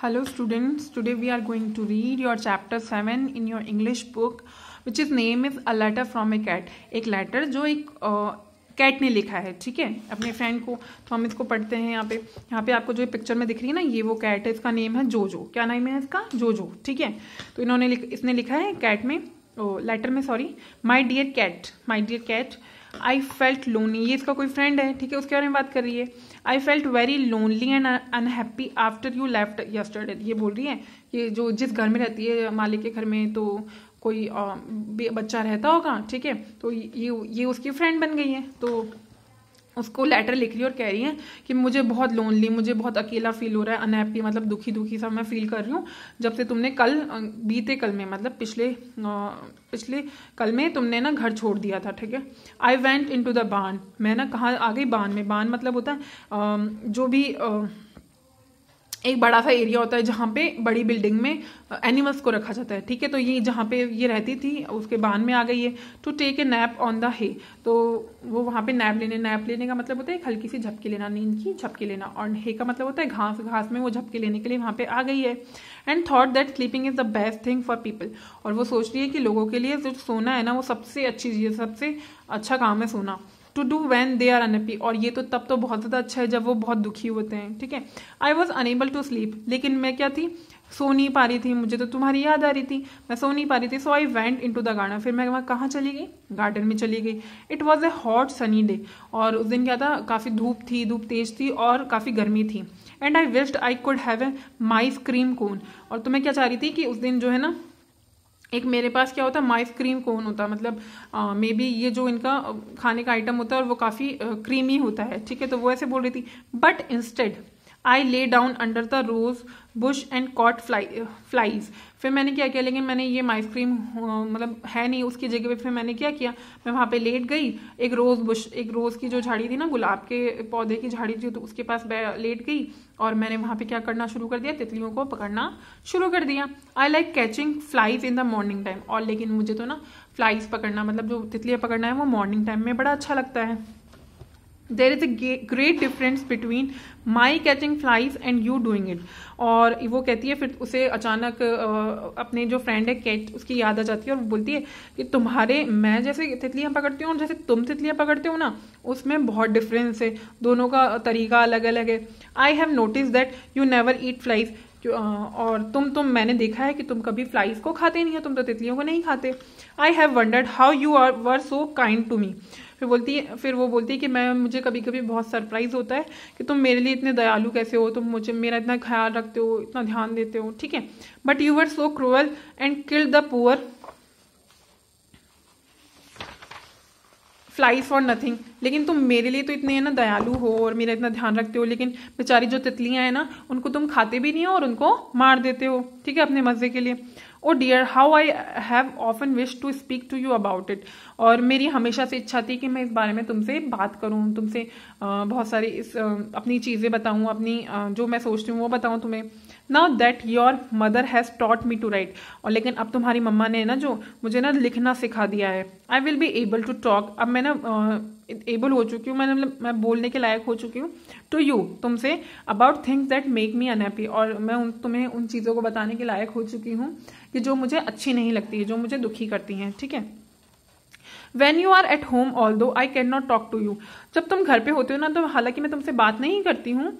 Hello students, today we are going to read your chapter 7 in your English book which is name is A Letter from a Cat. एक letter जो एक cat ने लिखा है, ठीक है, अपने फ्रेंड को। तो हम इसको पढ़ते हैं। यहाँ पे आपको जो पिक्चर में दिख रही है ना, ये वो कैट है। इसका नेम है जोजो। क्या नाम है इसका? जोजो, ठीक है। तो इसने लिखा है कैट में, लेटर में, sorry, my dear cat I felt lonely. ये इसका कोई फ्रेंड है, ठीक है, उसके बारे में बात कर रही है। I felt very lonely and unhappy after you left yesterday. ये बोल रही है कि जो जिस घर में रहती है मालिक के घर में, तो कोई बच्चा रहता होगा, ठीक है, तो ये उसकी फ्रेंड बन गई है। तो उसको लेटर लिख रही है और कह रही है कि मुझे बहुत लोनली, मुझे बहुत अकेला फील हो रहा है, अनहैप्पी मतलब दुखी सा मैं फील कर रही हूँ जब से तुमने बीते कल में, मतलब पिछले कल में तुमने ना घर छोड़ दिया था, ठीक है। I went in to the barn. मैं ना कहाँ आ गई? बार्न में। बार्न मतलब होता है जो भी एक बड़ा सा एरिया होता है जहाँ पे बड़ी बिल्डिंग में एनिमल्स को रखा जाता है, ठीक है। तो ये जहाँ पे ये रहती थी उसके बान में आ गई है। To take a nap on the hay. तो वो वहाँ पे नैप लेने का मतलब होता है एक हल्की सी झपकी लेना, नींद की झपकी लेना। और हे का मतलब होता है घास में वो झपकी लेने के लिए वहाँ पे आ गई है। And thought that sleeping is the best thing for people. और वो सोच रही है कि लोगों के लिए जो सोना है ना, वो सबसे अच्छी चीज़, सबसे अच्छा काम है सोना। To do when they are unhappy. और ये तो तब तो बहुत ज़्यादा अच्छा है जब वो बहुत दुखी होते हैं, ठीक है। I was unable to sleep. लेकिन मैं क्या थी? सो नहीं पा रही थी, मुझे तो तुम्हारी याद आ रही थी, मैं सो नहीं पा रही थी। So I went in to the garden. फिर मैं वहाँ कहाँ चली गई? गार्डन में चली गई। It was a hot sunny day. और उस दिन क्या था? काफ़ी धूप तेज थी और काफ़ी गर्मी थी। And I wished I could have a mice cream cone. और तो मैं क्या चाह रही थी कि उस दिन जो है ना, एक मेरे पास क्या होता है, माइस क्रीम कोन होता है, मतलब मे बी ये जो इनका खाने का आइटम होता है और वो काफ़ी क्रीमी होता है, ठीक है। तो वो ऐसे बोल रही थी। But instead I lay down under the rose bush and caught flies. फिर मैंने क्या किया, लेकिन मैंने ये आइसक्रीम मतलब है नहीं उसकी जगह पे। फिर मैंने क्या किया, मैं वहाँ पे लेट गई, एक रोज़ की जो झाड़ी थी ना, गुलाब के पौधे की झाड़ी थी, तो उसके पास लेट गई। और मैंने वहाँ पे क्या करना शुरू कर दिया? तितलियों को पकड़ना शुरू कर दिया। I like catching flies in the morning time. और लेकिन मुझे तो ना फ्लाइज पकड़ना, मतलब जो तितलियाँ पकड़ना है, वो मॉर्निंग टाइम में बड़ा अच्छा लगता है। There is a great difference between my catching flies and you doing it. और वो कहती है, फिर उसे अचानक अपने जो फ्रेंड है कैट, उसकी याद आ जाती है और वो बोलती है कि मैं जैसे तितलियां पकड़ती हूँ और जैसे तुम तितलियां पकड़ते हो ना, उसमें बहुत डिफरेंस है, दोनों का तरीका अलग अलग है। I have notice that you never eat flies. और मैंने देखा है कि तुम कभी फ्लाइज को खाते नहीं हो, तुम तो तितलियों को नहीं खाते। I have wondered how you were so kind to me. फिर वो बोलती है कि मुझे कभी कभी बहुत सरप्राइज होता है कि तुम मेरे लिए इतने दयालु कैसे हो, तुम मेरा इतना ख्याल रखते हो, इतना ध्यान देते हो, ठीक है। But you were so cruel and killed the poor flies for nothing. लेकिन तुम मेरे लिए तो इतने है ना दयालु हो और मेरा इतना ध्यान रखते हो, लेकिन बेचारी जो तितलियां हैं ना, उनको तुम खाते भी नहीं हो और उनको मार देते हो, ठीक है, अपने मजे के लिए। Oh dear how I have often wish to speak to you about it. और मेरी हमेशा से इच्छा थी कि मैं इस बारे में तुमसे बात करूं, तुमसे बहुत सारी अपनी चीज़ें बताऊं, अपनी जो मैं सोचती हूँ वो बताऊं तुम्हें। Now that your mother has taught me to write. और लेकिन अब तुम्हारी मम्मा ने ना जो मुझे ना लिखना सिखा दिया है। I will be able to talk. अब मैं ना एबल हो चुकी हूँ, मैं बोलने के लायक हो चुकी हूँ टू यू, तुमसे, about things that make me unhappy. और मैं तुम्हें उन चीज़ों को बताने के लायक हो चुकी हूँ कि जो मुझे अच्छी नहीं लगती है, जो मुझे दुखी करती हैं, ठीक है। When you are at home, although I cannot talk to you। जब तुम घर पे होते हो ना, तो हालांकि मैं तुमसे बात नहीं करती हूँ।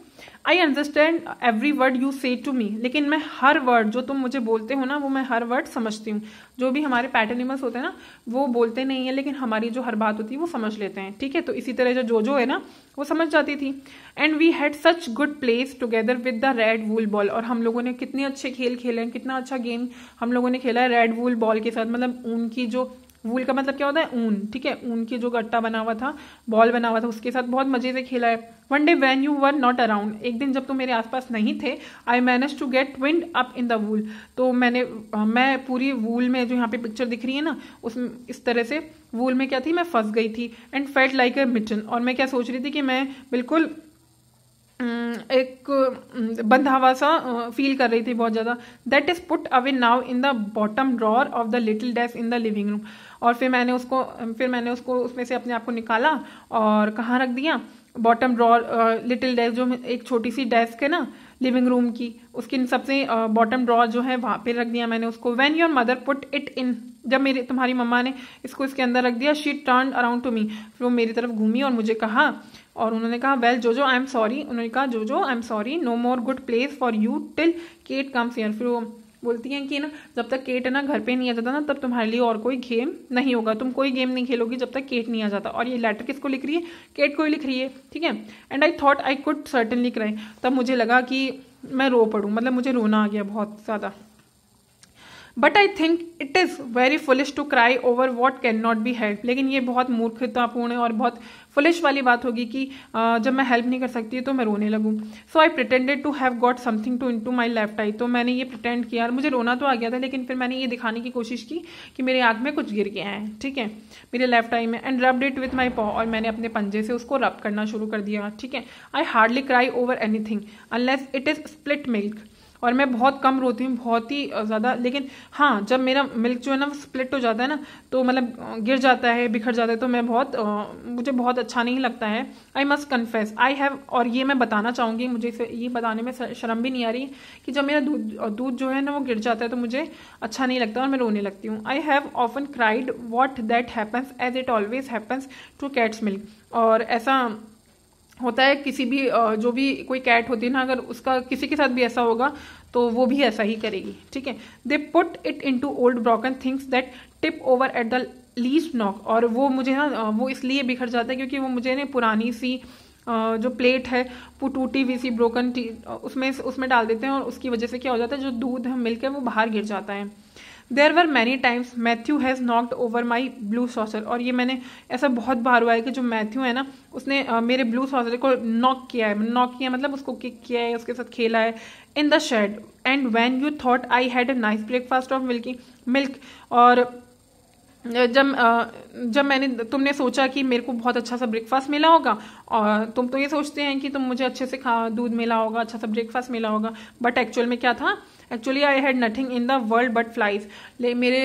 I understand every word you say to me। लेकिन मैं हर वर्ड जो तुम मुझे बोलते हो ना, वो मैं हर वर्ड समझती हूँ। जो भी हमारे पैट एनिमल्स होते हैं ना, वो बोलते नहीं है, लेकिन हमारी जो हर बात होती है वो समझ लेते हैं, ठीक है। तो इसी तरह जो है ना, वो समझ जाती थी। And we had such good place together with the red wool ball. और हम लोगों ने कितने अच्छे खेल खेले हैं, कितना अच्छा गेम हम लोगों ने खेला है रेड वूल बॉल के साथ। मतलब ऊन की जो, वूल का मतलब क्या होता है? ऊन, ठीक है। ऊन की जो गट्टा बना हुआ था, बॉल बना हुआ था, उसके साथ बहुत मजे से खेला है। One day when you were not around. एक दिन जब तुम मेरे आसपास नहीं थे, I manage to get wind up in the wool. तो मैं पूरी वूल में, जो यहाँ पे पिक्चर दिख रही है ना, उसमें इस तरह से वूल में क्या थी, मैं फंस गई थी। And felt like a mitten. और मैं क्या सोच रही थी कि मैं बिल्कुल एक बंधा हुआ सा फील कर रही थी बहुत ज्यादा। That is put away now in the bottom drawer of the little desk in the living room. और फिर मैंने उसको उसमें से अपने आप को निकाला और कहाँ रख दिया? बॉटम ड्रॉर, लिटिल डेस्क, जो एक छोटी सी डेस्क है ना लिविंग रूम की, उसकी सबसे बॉटम ड्रॉर जो है वहाँ पे रख दिया मैंने उसको। When your mother put it in, जब तुम्हारी मम्मा ने इसको इसके अंदर रख दिया। She turned around to me, फिर वो मेरी तरफ घूमी और मुझे कहा, और उन्होंने कहा वेल जोजो आई एम सॉरी, उन्होंने कहा Jojo I am sorry, no more good place for you till Kate comes here. फिर वो बोलती हैं कि ना जब तक केट है ना घर पे नहीं आ जाता ना तब तुम्हारे लिए और कोई गेम नहीं होगा, तुम कोई गेम नहीं खेलोगी जब तक केट नहीं आ जाता। और ये लेटर किसको लिख रही है? केट को ही लिख रही है, ठीक है। And I thought I could certainly cry, तब मुझे लगा कि मैं रो पड़ूँ, मतलब मुझे रोना आ गया बहुत ज़्यादा। But I think it is very foolish to cry over what can not be help, लेकिन ये बहुत मूर्खतापूर्ण है और बहुत फुलिश वाली बात होगी कि जब मैं हेल्प नहीं कर सकती तो मैं रोने लगूँ। So I pretended to have got something to into my left eye, तो मैंने ये प्रिटेंड किया, मुझे रोना तो आ गया था लेकिन फिर मैंने ये दिखाने की कोशिश की कि मेरे आँख में कुछ गिर गया है, ठीक है, मेरे लेफ्ट आई में। And rubbed it with my पॉ, और मैंने अपने पंजे से उसको रब करना शुरू कर दिया, ठीक है। I hardly cry over anything unless it is split milk, और मैं बहुत कम रोती हूँ, बहुत ही ज़्यादा, लेकिन हाँ जब मेरा मिल्क जो है ना स्प्लिट हो जाता है ना तो मतलब गिर जाता है, बिखर जाता है, तो मैं मुझे बहुत अच्छा नहीं लगता है। I must confess I have, और ये मैं बताना चाहूँगी, मुझे ये बताने में शर्म भी नहीं आ रही कि जब मेरा दूध जो है ना वो गिर जाता है तो मुझे अच्छा नहीं लगता और मैं रोने लगती हूँ। I have often cried what that happens as it always happens to cat's milk, और ऐसा होता है किसी भी जो भी कोई कैट होती है ना, अगर उसका किसी के साथ भी ऐसा होगा तो वो भी ऐसा ही करेगी, ठीक है। They put it into old broken things that tip over at the least knock, और वो मुझे ना वो इसलिए बिखर जाता है क्योंकि वो मुझे ना पुरानी सी जो प्लेट है वो टूटी हुई सी ब्रोकन उसमें डाल देते हैं, और उसकी वजह से क्या हो जाता है जो दूध है मिल्क है वो बाहर गिर जाता है। There were many times Matthew has knocked over my blue saucer, और ये मैंने ऐसा बहुत बार हुआ है कि जो मैथ्यू है ना उसने मेरे ब्लू सॉसर को नॉक किया मतलब उसको किक किया है, उसके साथ खेला है in the shed. And when you thought I had a nice breakfast of milk, और जब तुमने सोचा कि मेरे को बहुत अच्छा सा ब्रेकफास्ट मिला होगा, और तुम तो ये सोचते हैं कि तुम मुझे अच्छे से दूध मिला होगा, अच्छा सा ब्रेकफास्ट मिला होगा, बट एक्चुअल में क्या था? Actually I had nothing in the world but flies, मेरे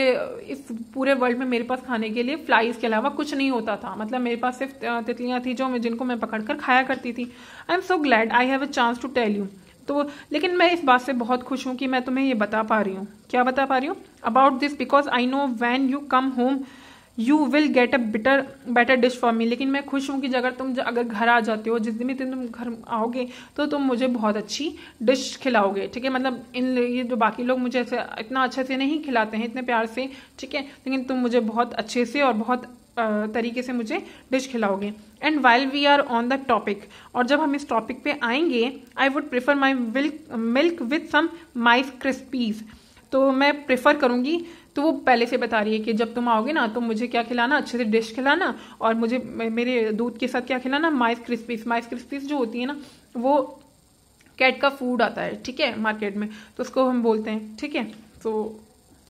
इस पूरे वर्ल्ड में मेरे पास खाने के लिए फ्लाइज के अलावा कुछ नहीं होता था, मतलब मेरे पास सिर्फ तितलियां थी जिनको मैं पकड़ कर खाया करती थी। I am so glad I have a chance to tell you, तो लेकिन मैं इस बात से बहुत खुश हूँ कि मैं तुम्हें ये बता पा रही हूँ। क्या बता पा रही हूँ? About this because I know when you come home you will get a better dish for me, लेकिन मैं खुश हूँ कि अगर घर आ जाते हो, जिस दिन भी तुम घर आओगे तो तुम मुझे बहुत अच्छी डिश खिलाओगे, ठीक है। मतलब ये जो बाकी लोग मुझे ऐसे इतना अच्छे से नहीं खिलाते हैं, इतने प्यार से, ठीक है, लेकिन तुम मुझे बहुत अच्छे से और बहुत तरीके से मुझे डिश खिलाओगे। And while we are on the topic, और जब हम इस टॉपिक पे आएंगे, I would prefer my milk with some mice crispies, तो मैं प्रेफर करूंगी, तो वो पहले से बता रही है कि जब तुम आओगे ना तो मुझे क्या खिलाना, अच्छे से डिश खिलाना, और मुझे मेरे दूध के साथ क्या खिलाना, माइस क्रिस्पीज जो होती है ना वो कैट का फूड आता है, ठीक है, मार्केट में, तो उसको हम बोलते हैं, ठीक है। तो